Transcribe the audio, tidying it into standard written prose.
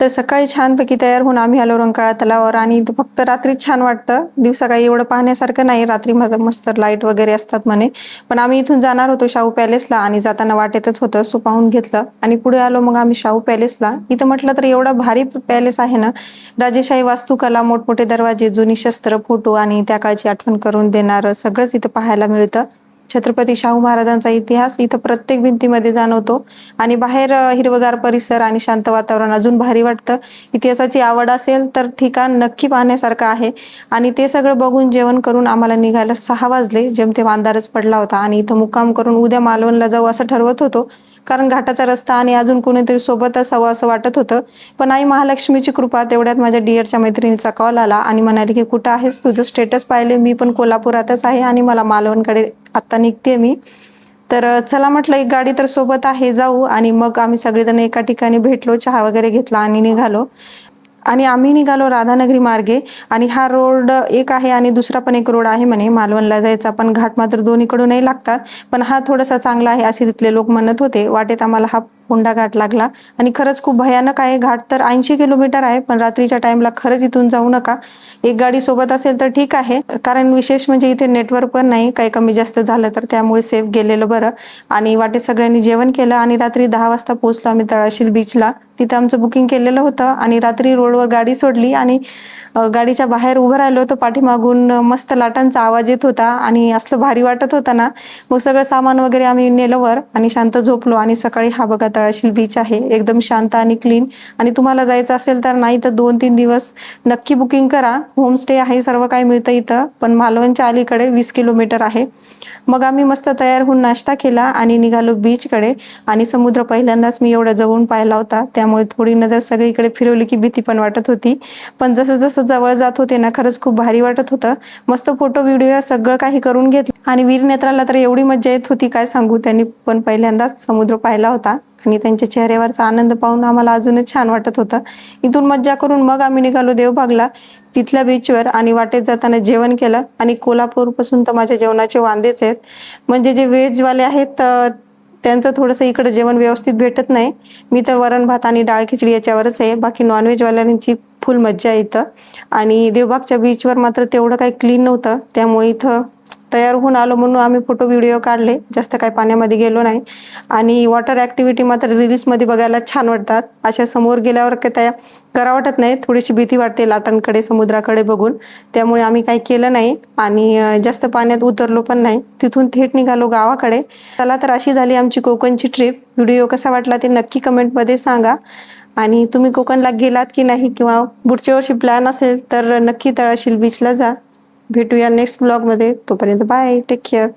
तर सकाळी छानपैकी तयार होऊन आम्ही आलो रंकाळा तलावावर आणि इथं फक्त रात्रीच छान वाटतं. दिवसा काही एवढं पाहण्यासारखं नाही. रात्री मस्त लाईट वगैरे असतात म्हणे. पण आम्ही इथून जाणार होतो शाहू पॅलेसला आणि जाताना वाटेतच होतं सो पाहून घेतलं आणि पुढे आलो मग आम्ही शाहू पॅलेसला. इथं म्हटलं तर एवढा भारी पॅलेस आहे ना. राजेशाही वास्तुकला, मोठमोठे दरवाजे, जुनी शस्त्र, फोटो आणि त्या काळची आठवण करून देणारं सगळंच इथं पाहायला मिळतं. छत्रपती शाहू महाराजांचा इतिहास इथं प्रत्येक भिंतीमध्ये जाणवतो आणि बाहेर हिरवगार परिसर आणि शांत वातावरण अजून भारी वाटतं. इतिहासाची आवड असेल तर ठिकाण नक्की पाहण्यासारखं आहे आणि ते सगळं बघून जेवण करून आम्हाला निघायला 6 वाजले. जेमतेम अंधारच पडला होता आणि इथं मुक्काम करून उद्या मालवणला जाऊ असं ठरवत होतो. कारण घाटाचा रस्ता आणि अजून कोणीतरी सोबत असावं असं वाटत होतं. पण आई महालक्ष्मीची कृपा तेवढ्यात माझ्या डीएडच्या मैत्रिणीचा कॉल आला आणि म्हणाली की कुठं आहेस, तुझं स्टेटस पाहिले, मी पण कोल्हापुरातच आहे आणि मला मालवणकडे आता निघते मी. तर चला म्हटलं एक गाडी तर सोबत आहे, जाऊ. आणि मग आम्ही सगळेजण एका ठिकाणी भेटलो, चहा वगैरे घेतला आणि निघालो. आणि आम्ही निघालो राधानगरी मार्गे आणि हा रोड एक आहे आणि दुसरा पण एक रोड आहे म्हणे मालवणला जायचा, पण घाट मात्र दोन्हीकडूनही लागतात. पण हा थोडासा चांगला आहे असे तिथले लोक म्हणत होते. वाटेत आम्हाला हा फोंडा घाट लागला आणि खरंच खूप भयानक आहे. घाट तर 80 किलोमीटर आहे, पण रात्रीच्या टाइमला खरंच इथून जाऊ नका. एक गाडी सोबत असेल तर ठीक आहे, कारण विशेष म्हणजे इथे नेटवर्क पण नाही. काही कमी जास्त झालं तर त्यामुळे सेफ गेलेलं बरं. आणि वाटेत सगळ्यांनी जेवण केलं आणि रात्री 10 वाजता पोहोचलो आम्ही तळाशील बीचला. तिथं आमचं बुकिंग केलेलं होतं आणि रात्री रोडवर गाडी सोडली आणि गाडीच्या बाहेर उभं राहिलो होतो. पाठीमागून मस्त लाटांचा आवाज येत होता आणि असलं भारी वाटत होतं ना. मग सगळं सामान वगैरे आम्ही नेलं वर आणि शांत झोपलो. आणि सकाळी हा बघा तळाशील बीच आहे, एकदम शांत आणि क्लीन. आणि तुम्हाला जायचं असेल तर नाही तर 2-3 दिवस नक्की बुकिंग करा. होमस्टे आहे, सर्व काही मिळतं इथं, पण मालवणच्या अलीकडे 20 किलोमीटर आहे. मग आम्ही मस्त तयार होऊन नाश्ता केला आणि निघालो बीचकडे. आणि समुद्र पहिल्यांदाच मी एवढा जवळून पाहिला होता, त्यामुळे थोडी नजर सगळीकडे फिरवली की भीती पण वाटत होती. पण जसं जसं जवळ जात होते ना, खरंच खूप भारी वाटत होतं. मस्त फोटो व्हिडिओ सगळं काही करून घेतलं आणि वीरनेत्राला तर एवढी मज्जा येत होती काय सांगू. त्यांनी पण पहिल्यांदाच समुद्र पाहिला होता आणि त्यांच्या चेहऱ्यावरचा आनंद पाहून आम्हाला अजूनच छान वाटत होतं. इथून मज्जा करून मग आम्ही निघालो देवबागला, तिथल्या बीचवर. आणि वाटेत जाताना जेवण केलं आणि कोल्हापूरपासून तर माझ्या जेवणाचे वांदेच आहेत. म्हणजे जे व्हेजवाले आहेत त्यांचं थोडंसं इकडे जेवण व्यवस्थित भेटत नाही. मी तर वरण भात आणि डाळ खिचडी याच्यावरच आहे. बाकी नॉनव्हेजवाल्यांची फुल मज्जा आहे इथं. आणि देवबागच्या बीचवर मात्र तेवढं काही क्लीन नव्हतं, त्यामुळे इथं तयार होऊन आलो म्हणून आम्ही फोटो व्हिडिओ काढले. जास्त काही पाण्यामध्ये गेलो नाही. आणि वॉटर ॲक्टिव्हिटी मात्र रील्समध्ये बघायला छान वाटतात. अशा समोर गेल्यावर काही त्या करा वाटत नाही, थोडीशी भीती वाटते लाटांकडे, समुद्राकडे बघून. त्यामुळे आम्ही काही केलं नाही आणि जास्त पाण्यात उतरलो पण नाही. तिथून थेट निघालो गावाकडे. चला तर अशी झाली आमची कोकणची ट्रिप. व्हिडिओ कसा वाटला ते नक्की कमेंटमध्ये सांगा. आणि तुम्ही कोकणला गेलात की नाही किंवा पुढच्या वर्षी प्लॅन असेल तर नक्की तळाशील बीचला जा. भेटूया नेक्स्ट ब्लॉगमध्ये. तोपर्यंत बाय, टेक केअर.